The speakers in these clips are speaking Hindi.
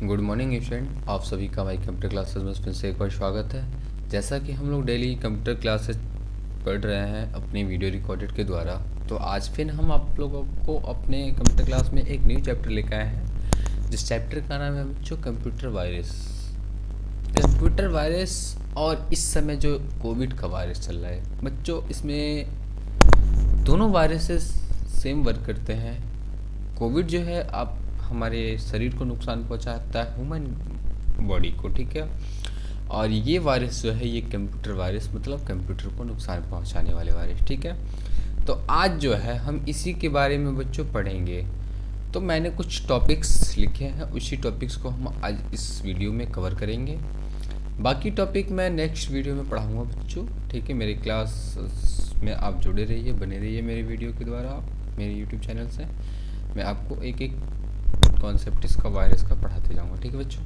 गुड मॉर्निंग स्टूडेंट, आप सभी का हमारी कंप्यूटर क्लासेस में फिर से एक बार स्वागत है। जैसा कि हम लोग डेली कंप्यूटर क्लासेस पढ़ रहे हैं अपनी वीडियो रिकॉर्डेड के द्वारा, तो आज फिर हम आप लोगों को अपने कंप्यूटर क्लास में एक न्यू चैप्टर लेकर आए हैं, जिस चैप्टर का नाम है बच्चों कंप्यूटर वायरस। कंप्यूटर वायरस और इस समय जो कोविड का वायरस चल रहा है बच्चों, इसमें दोनों वायरसेस सेम वर्क करते हैं। कोविड जो है आप हमारे शरीर को नुकसान पहुंचाता है, ह्यूमन बॉडी को, ठीक है। और ये वायरस जो है ये कंप्यूटर वायरस, मतलब कंप्यूटर को नुकसान पहुंचाने वाले वायरस, ठीक है। तो आज जो है हम इसी के बारे में बच्चों पढ़ेंगे। तो मैंने कुछ टॉपिक्स लिखे हैं, उसी टॉपिक्स को हम आज इस वीडियो में कवर करेंगे। बाकी टॉपिक मैं नेक्स्ट वीडियो में पढ़ाऊँगा बच्चों, ठीक है। मेरी क्लास में आप जुड़े रहिए, बने रहिए मेरे वीडियो के द्वारा, मेरे यूट्यूब चैनल से मैं आपको एक एक कॉन्सेप्ट इसका वायरस का पढ़ाते जाऊंगा, ठीक है बच्चों।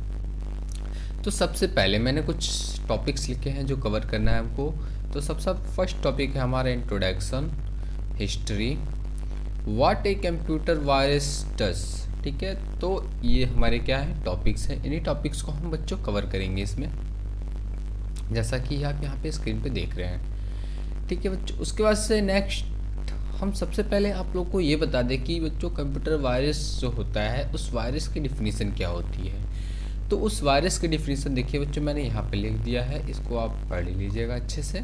तो सबसे पहले मैंने कुछ टॉपिक्स लिखे हैं जो कवर करना है हमको। तो सबसे फर्स्ट टॉपिक है हमारा introduction, history, what a computer virus does, ठीक है। तो ये हमारे क्या है टॉपिक्स हैं, इन्हीं टॉपिक्स को हम बच्चों कवर करेंगे इसमें, जैसा कि आप यहाँ पे स्क्रीन पे देख रहे हैं, ठीक है बच्चों। उसके बाद से नेक्स्ट हम सबसे पहले आप लोग को ये बता दें कि बच्चों कंप्यूटर वायरस जो होता है उस वायरस की डिफिनीशन क्या होती है। तो उस वायरस की डिफिनीशन देखिए बच्चों, मैंने यहाँ पे लिख दिया है, इसको आप पढ़ लीजिएगा अच्छे से।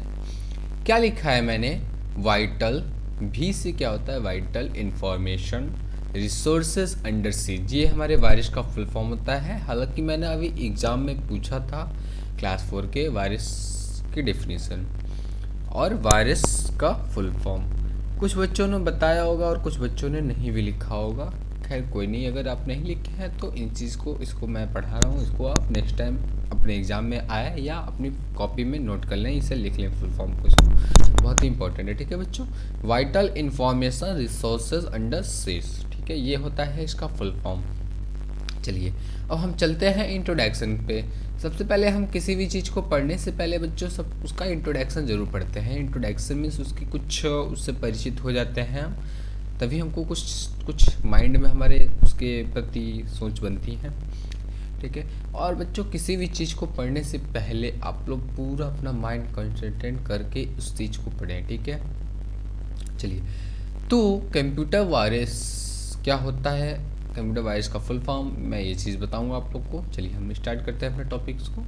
क्या लिखा है मैंने, वाइटल, वी से क्या होता है vital information resources under seize, ये हमारे वायरस का फुल फॉर्म होता है। हालांकि मैंने अभी एग्जाम में पूछा था क्लास 4 के वायरस की डिफिनीशन और वायरस का फुल फॉर्म, कुछ बच्चों ने बताया होगा और कुछ बच्चों ने नहीं भी लिखा होगा। खैर कोई नहीं, अगर आप नहीं लिखे हैं तो इन चीज़ को, इसको मैं पढ़ा रहा हूँ, इसको आप नेक्स्ट टाइम अपने एग्जाम में आए या अपनी कॉपी में नोट कर लें, इसे लिख लें फुल फॉर्म को, बहुत ही इंपॉर्टेंट है, ठीक है बच्चों। Vital information resources under seize, ठीक है, ये होता है इसका फुल फॉर्म। चलिए अब हम चलते हैं इंट्रोडक्शन पे। सबसे पहले हम किसी भी चीज़ को पढ़ने से पहले बच्चों सब उसका इंट्रोडक्शन ज़रूर पढ़ते हैं। इंट्रोडक्शन मीन्स उसकी कुछ उससे परिचित हो जाते हैं, तभी हमको कुछ माइंड में हमारे उसके प्रति सोच बनती है, ठीक है। और बच्चों किसी भी चीज़ को पढ़ने से पहले आप लोग पूरा अपना माइंड कंसंट्रेट करके उस चीज़ को पढ़ें, ठीक है। चलिए, तो कंप्यूटर वायरस क्या होता है, कंप्यूटर वायरस का फुल फॉर्म मैं ये चीज़ बताऊंगा आप लोग को। चलिए हम स्टार्ट करते हैं अपने टॉपिक्स को।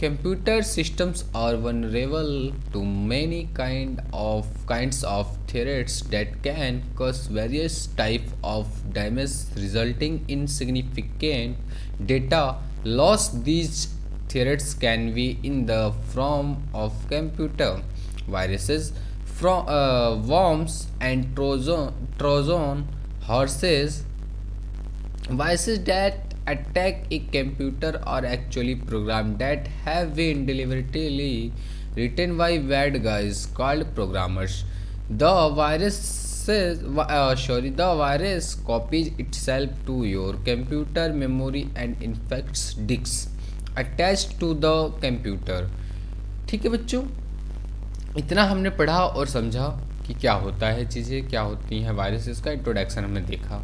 Computer systems are vulnerable to many kinds of threats that can cause various type of damage resulting in significant data loss. These threats can be in the form of computer viruses, worms and Trojan horses. Viruses that attack a computer are actually programs that have been deliberately written by bad guys called programmers. The virus copies itself to your computer memory and infects disks attached to the computer, ठीक है बच्चों। इतना हमने पढ़ा और समझा कि क्या होता है चीज़ें, क्या होती हैं वायरसेस का इंट्रोडक्शन हमने देखा।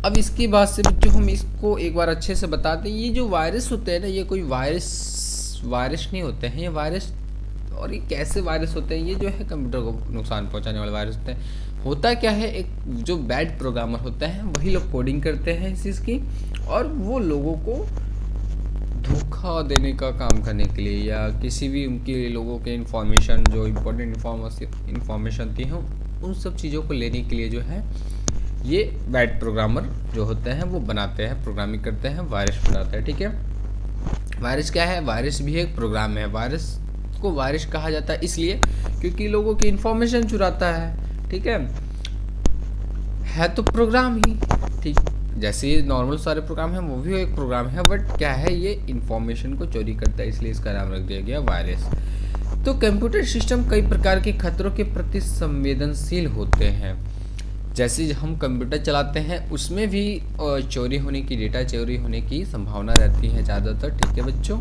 अब इसके बाद से बच्चों हम इसको एक बार अच्छे से बता दें, ये जो वायरस होते हैं ना, ये कोई वायरस नहीं होते हैं, ये वायरस, और ये कैसे वायरस होते हैं, ये जो है कंप्यूटर को नुकसान पहुंचाने वाले वायरस होते हैं। होता क्या है, एक जो बैड प्रोग्रामर होते हैं वही लोग कोडिंग करते हैं इस चीज़ की, और वो लोगों को धोखा देने का काम करने के लिए या किसी भी उनके लोगों के इन्फॉर्मेशन, जो इम्पोर्टेंट इन्फॉर्मेशन थी हैं, उन सब चीज़ों को लेने के लिए जो है ये बैड प्रोग्रामर जो होते हैं वो बनाते हैं, प्रोग्रामिंग करते हैं, वायरस बनाते हैं, ठीक है। वायरस क्या है, वायरस भी एक प्रोग्राम है। वायरस को वायरस कहा जाता है इसलिए क्योंकि लोगों की इन्फॉर्मेशन चुराता है, ठीक है तो प्रोग्राम ही, ठीक। जैसे ये नॉर्मल सारे प्रोग्राम हैं वो भी एक प्रोग्राम है, बट क्या है ये इन्फॉर्मेशन को चोरी करता है, इसलिए इसका नाम रख दिया गया वायरस। तो कंप्यूटर सिस्टम कई प्रकार के खतरों के प्रति संवेदनशील होते हैं। जैसे हम कंप्यूटर चलाते हैं उसमें भी चोरी होने की, डेटा चोरी होने की संभावना रहती है ज़्यादातर, ठीक है बच्चों।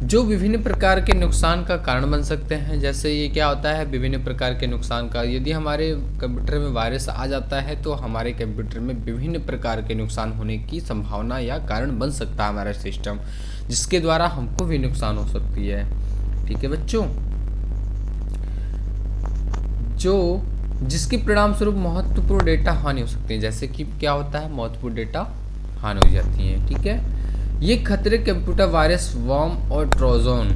जो विभिन्न प्रकार के नुकसान का कारण बन सकते हैं। जैसे ये क्या होता है, विभिन्न प्रकार के नुकसान का, यदि हमारे कंप्यूटर में वायरस आ जाता है तो हमारे कंप्यूटर में विभिन्न प्रकार के नुकसान होने की संभावना या कारण बन सकता है हमारा सिस्टम, जिसके द्वारा हमको भी नुकसान हो सकती है। ठीक है बच्चों, जो जिसके परिणाम स्वरूप महत्वपूर्ण डेटा हानि हो सकती है। जैसे कि क्या होता है, महत्वपूर्ण डेटा हानि हो जाती है। ठीक है, ये खतरे कंप्यूटर वायरस, वर्म और ट्रोजन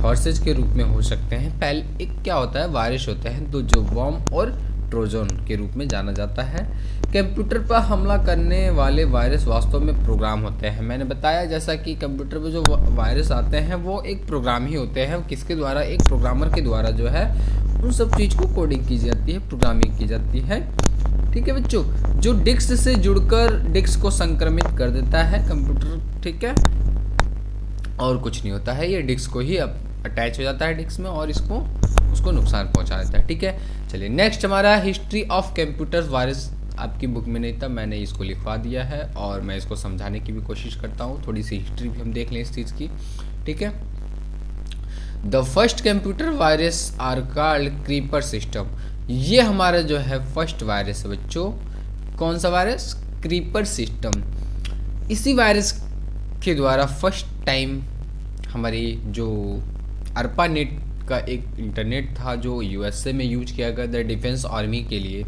हॉर्सेज के रूप में हो सकते हैं। पहले एक क्या होता है, वायरस होते हैं तो जो वर्म और ट्रोजन के रूप में जाना जाता है। कंप्यूटर पर हमला करने वाले वायरस वास्तव में प्रोग्राम होते हैं। मैंने बताया जैसा कि कंप्यूटर पर जो वायरस आते हैं वो एक प्रोग्राम ही होते हैं, किसके द्वारा, एक प्रोग्रामर के द्वारा जो है उन सब चीज़ को कोडिंग की जाती है, प्रोग्रामिंग की जाती है। ठीक है बच्चों, जो डिस्क से जुड़कर डिस्क को संक्रमित कर देता है कंप्यूटर। ठीक है, और कुछ नहीं होता है, ये डिस्क को ही अटैच हो जाता है डिस्क में और उसको नुकसान पहुंचा देता है। ठीक है, चलिए नेक्स्ट हमारा हिस्ट्री ऑफ कंप्यूटर वायरस। आपकी बुक में नहीं था, मैंने इसको लिखवा दिया है और मैं इसको समझाने की भी कोशिश करता हूँ। थोड़ी सी हिस्ट्री भी हम देख लें इस चीज़ की। ठीक है, the first computer virus are called creeper system. ये हमारा जो है फर्स्ट वायरस है बच्चों। कौन सा वायरस, क्रीपर सिस्टम। इसी वायरस के द्वारा फर्स्ट टाइम हमारी जो अर्पानेट का एक इंटरनेट था जो यूएसए में यूज किया गया था डिफेंस आर्मी के लिए,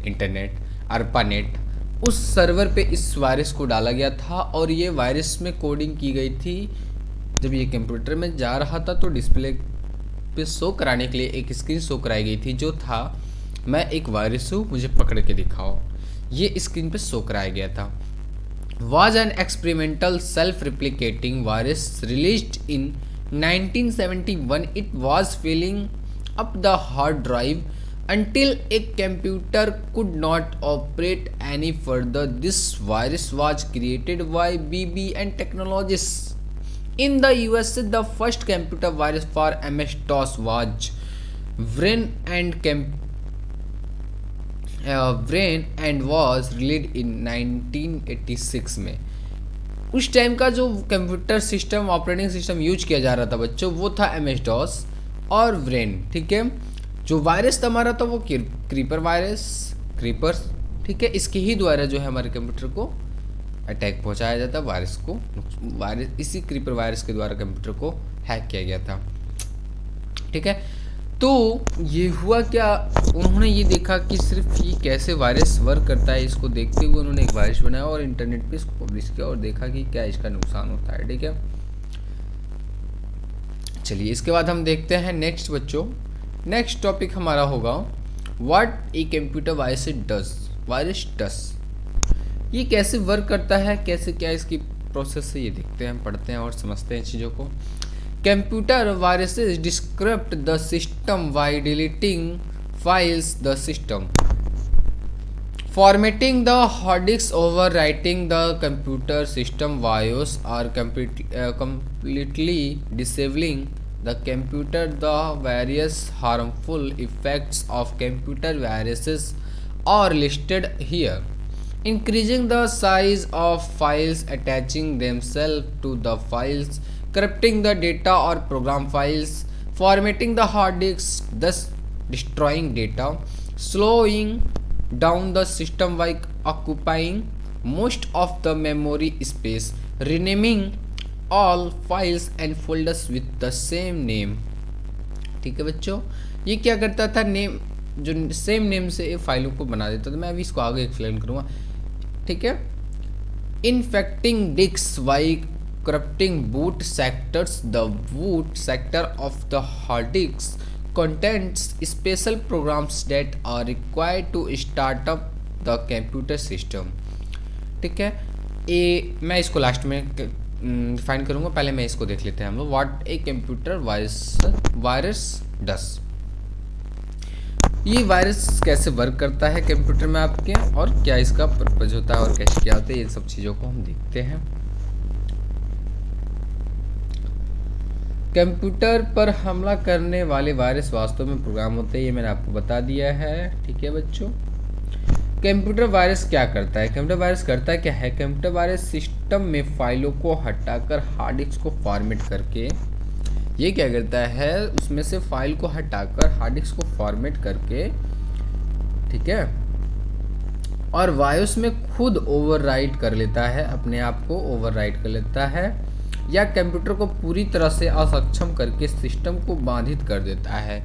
इंटरनेट अर्पानेट, उस सर्वर पे इस वायरस को डाला गया था और ये वायरस में कोडिंग की गई थी। जब ये कंप्यूटर में जा रहा था तो डिस्प्ले पे शो कराने के लिए एक स्क्रीन शो कराई गई थी जो था, मैं एक वायरस हूँ, मुझे पकड़ के दिखाओ। ये स्क्रीन पे शो कराया गया था। Was an experimental self-replicating virus released in 1971. It was filling up the hard drive until a computer could not operate any further. This virus was created by BBN Technologies. In the USA, the first computer virus for MS-DOS was Wren and was released in 1986 में। उस टाइम का जो computer system, operating system use किया जा रहा था बच्चों, वो था MS-DOS और Wren। ठीक है, जो वायरस था हमारा था वो क्रीपर वायरस। ठीक है, इसके ही द्वारा जो है हमारे कंप्यूटर को अटैक पहुंचाया जाता, वायरस इसी क्रीपर वायरस के द्वारा कंप्यूटर को हैक किया गया था। ठीक है, तो ये हुआ क्या, उन्होंने ये देखा कि सिर्फ ये कैसे वायरस वर्क करता है, इसको देखते हुए उन्होंने एक वायरस बनाया और इंटरनेट पे इसको पब्लिश किया और देखा कि क्या इसका नुकसान होता है। ठीक है, चलिए इसके बाद हम देखते हैं नेक्स्ट बच्चों। नेक्स्ट टॉपिक हमारा होगा व्हाट ए कंप्यूटर वायरस डस। ये कैसे वर्क करता है, कैसे क्या इसकी प्रोसेस है, ये देखते हैं, पढ़ते हैं और समझते हैं चीज़ों को। Computer viruses disrupt the system by deleting files the system, formatting the hard disk, overwriting the computer system BIOS, or completely disabling the computer. The various harmful effects of computer viruses are listed here: increasing the size of files, attaching themselves to the files, corrupting the data or program files, formatting the hard disk, thus destroying data, slowing down the system by occupying most of the memory space, renaming all files and folders with the same name। ठीक है बच्चों, ये क्या करता था, नेम जो सेम नेम से फाइलों को बना देता था। मैं अभी इसको आगे एक्सप्लेन करूँगा। ठीक है, infecting disk by corrupting boot sectors. The boot sector of the hard disk contains special programs that are required to start up the computer system। ठीक है, ये मैं इसको लास्ट में डिफाइन करूँगा, पहले मैं इसको देख लेते हैं हम लोग। व्हाट ए कंप्यूटर वायरस डस। ये वायरस कैसे वर्क करता है कंप्यूटर में आपके, और क्या इसका पर्पज होता है और कैसे क्या होता है, ये सब चीज़ों को हम देखते हैं। कंप्यूटर पर हमला करने वाले वायरस वास्तव में प्रोग्राम होते हैं, ये मैंने आपको बता दिया है। ठीक है बच्चों, कंप्यूटर वायरस क्या करता है? कंप्यूटर वायरस करता है क्या है? कंप्यूटर वायरस सिस्टम में फाइलों को हटाकर हार्ड डिस्क को फॉर्मेट करके, ये क्या करता है, उसमें से फाइल को हटाकर हार्ड डिस्क को फॉर्मेट करके, ठीक है, और वायरस में खुद ओवरराइट कर लेता है, अपने आप को ओवरराइट कर लेता है, या कंप्यूटर को पूरी तरह से असक्षम करके सिस्टम को बाधित कर देता है,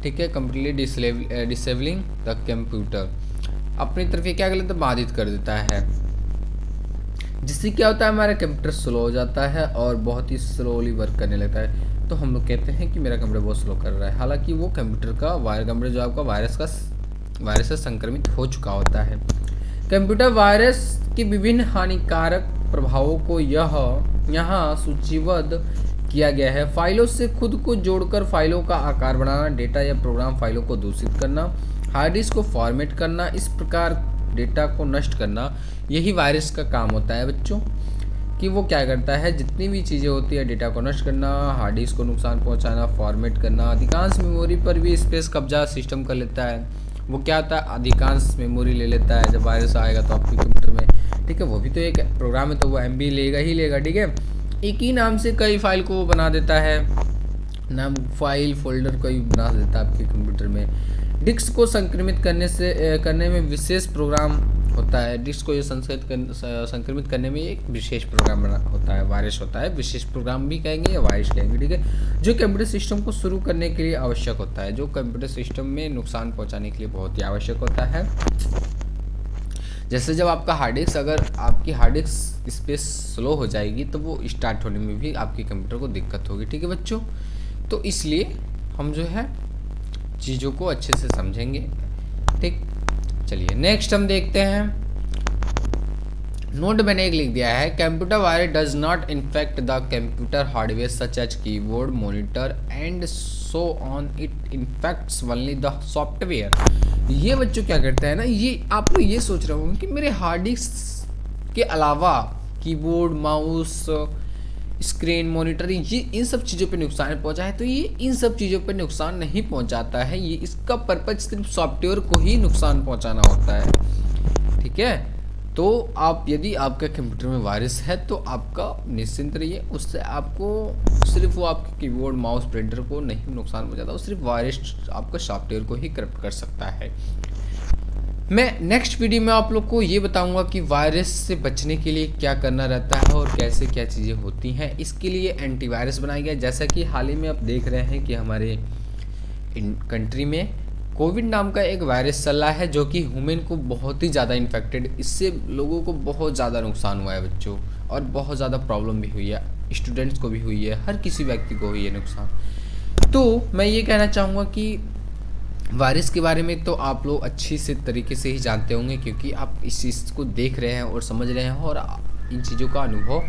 ठीक है, कंप्लीटली डिसेबलिंग द कंप्यूटर। अपनी तरफ ये क्या कर लेता है, बाधित कर देता है, जिससे क्या होता है, हमारा कंप्यूटर स्लो हो जाता है और बहुत ही स्लोली वर्क करने लगता है। तो हम लोग कहते हैं कि मेरा कंप्यूटर बहुत स्लो कर रहा है, हालांकि वो कंप्यूटर जो आपका वायरस से संक्रमित हो चुका होता है। कंप्यूटर वायरस के विभिन्न हानिकारक प्रभावों को यहाँ सूचीबद्ध किया गया है। फाइलों से खुद को जोड़कर फाइलों का आकार बढ़ाना, डेटा या प्रोग्राम फाइलों को दूषित करना, हार्ड डिस्क को फॉर्मेट करना, इस प्रकार डेटा को नष्ट करना, यही वायरस का काम होता है बच्चों। कि वो क्या करता है, जितनी भी चीज़ें होती है, डेटा को नष्ट करना, हार्ड डिस्क को नुकसान पहुंचाना, फॉर्मेट करना, अधिकांश मेमोरी पर भी स्पेस कब्जा सिस्टम कर लेता है। वो क्या होता है, अधिकांश मेमोरी ले लेता है। जब वायरस आएगा तो आपके कंप्यूटर में, ठीक है, वो भी तो एक प्रोग्राम है तो वो MB लेगा ही लेगा, ठीक है। एक ही नाम से कई फाइल को वो बना देता है, नाम फाइल फोल्डर कोई बना देता है आपके कंप्यूटर में। डिस्क को संक्रमित करने में विशेष प्रोग्राम होता है। डिस्क को ये संक्रमित करने में एक विशेष प्रोग्राम बना होता है, वायरस होता है, विशेष प्रोग्राम भी कहेंगे या वायरस कहेंगे, ठीक है, जो कंप्यूटर सिस्टम को शुरू करने के लिए आवश्यक होता है, जो कंप्यूटर सिस्टम में नुकसान पहुंचाने के लिए बहुत ही आवश्यक होता है। जैसे जब आपका हार्ड डिस्क, अगर आपकी हार्ड डिस्क स्पेस स्लो हो जाएगी तो वो स्टार्ट होने में भी आपके कंप्यूटर को दिक्कत होगी, ठीक है बच्चों। तो इसलिए हम जो है चीज़ों को अच्छे से समझेंगे, ठीक। चलिए नेक्स्ट हम देखते हैं। नोट मैंने एक लिख दिया है, computer virus does not infect the computer hardware such as keyboard, monitor and so on, it infects only the software. ये बच्चों क्या करता है ना, ये आप लोग ये सोच रहे होंगे कि मेरे हार्ड डिस्क के अलावा कीबोर्ड, माउस, स्क्रीन, मॉनिटर, ये इन सब चीज़ों पे नुकसान पहुंचा है। तो ये इन सब चीज़ों पे नुकसान नहीं पहुंचाता है, ये इसका पर्पज सिर्फ सॉफ्टवेयर को ही नुकसान पहुंचाना होता है, ठीक है। तो आप, यदि आपके कंप्यूटर में वायरस है तो आपका निश्चिंत रहिए, उससे आपको सिर्फ वो आपके कीबोर्ड, माउस, प्रिंटर को नहीं नुकसान पहुंचाता, वो सिर्फ वायरस आपका सॉफ्टवेयर को ही करप्ट कर सकता है। मैं नेक्स्ट वीडियो में आप लोग को ये बताऊंगा कि वायरस से बचने के लिए क्या करना रहता है और कैसे क्या चीज़ें होती हैं। इसके लिए एंटीवायरस बनाया गया, जैसा कि हाल ही में आप देख रहे हैं कि हमारे कंट्री में कोविड नाम का एक वायरस चल रहा है, जो कि ह्यूमन को बहुत ही ज़्यादा इन्फेक्टेड, इससे लोगों को बहुत ज़्यादा नुकसान हुआ है बच्चों, और बहुत ज़्यादा प्रॉब्लम भी हुई है, स्टूडेंट्स को भी हुई है, हर किसी व्यक्ति को हुई है नुकसान। तो मैं ये कहना चाहूँगा कि वायरस के बारे में तो आप लोग अच्छी से तरीके से ही जानते होंगे, क्योंकि आप इस चीज़ को देख रहे हैं और समझ रहे हैं, और इन चीज़ों का अनुभव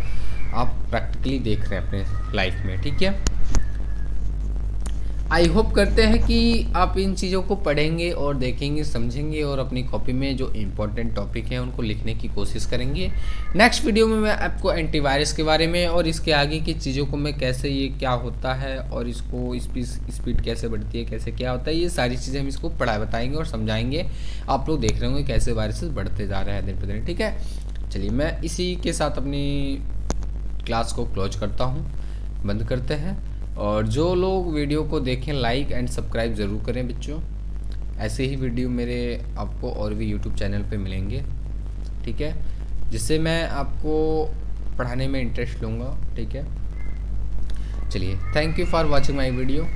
आप प्रैक्टिकली देख रहे हैं अपने लाइफ में, ठीक है। आई होप करते हैं कि आप इन चीज़ों को पढ़ेंगे और देखेंगे, समझेंगे, और अपनी कॉपी में जो इम्पोर्टेंट टॉपिक हैं उनको लिखने की कोशिश करेंगे। नेक्स्ट वीडियो में मैं आपको एंटीवायरस के बारे में और इसके आगे की चीज़ों को मैं कैसे, ये क्या होता है और इसको स्पीड कैसे बढ़ती है, कैसे क्या होता है, ये सारी चीज़ें हम इसको बताएंगे और समझाएंगे। आप लोग देख रहे होंगे कैसे वायरसेस बढ़ते जा रहे हैं दिन पर दिन, ठीक है। चलिए मैं इसी के साथ अपनी क्लास को क्लोज करता हूँ, बंद करते हैं। और जो लोग वीडियो को देखें, लाइक एंड सब्सक्राइब ज़रूर करें बच्चों। ऐसे ही वीडियो मेरे आपको और भी यूट्यूब चैनल पे मिलेंगे, ठीक है, जिससे मैं आपको पढ़ाने में इंटरेस्ट लूँगा, ठीक है। चलिए, thank you for watching my video.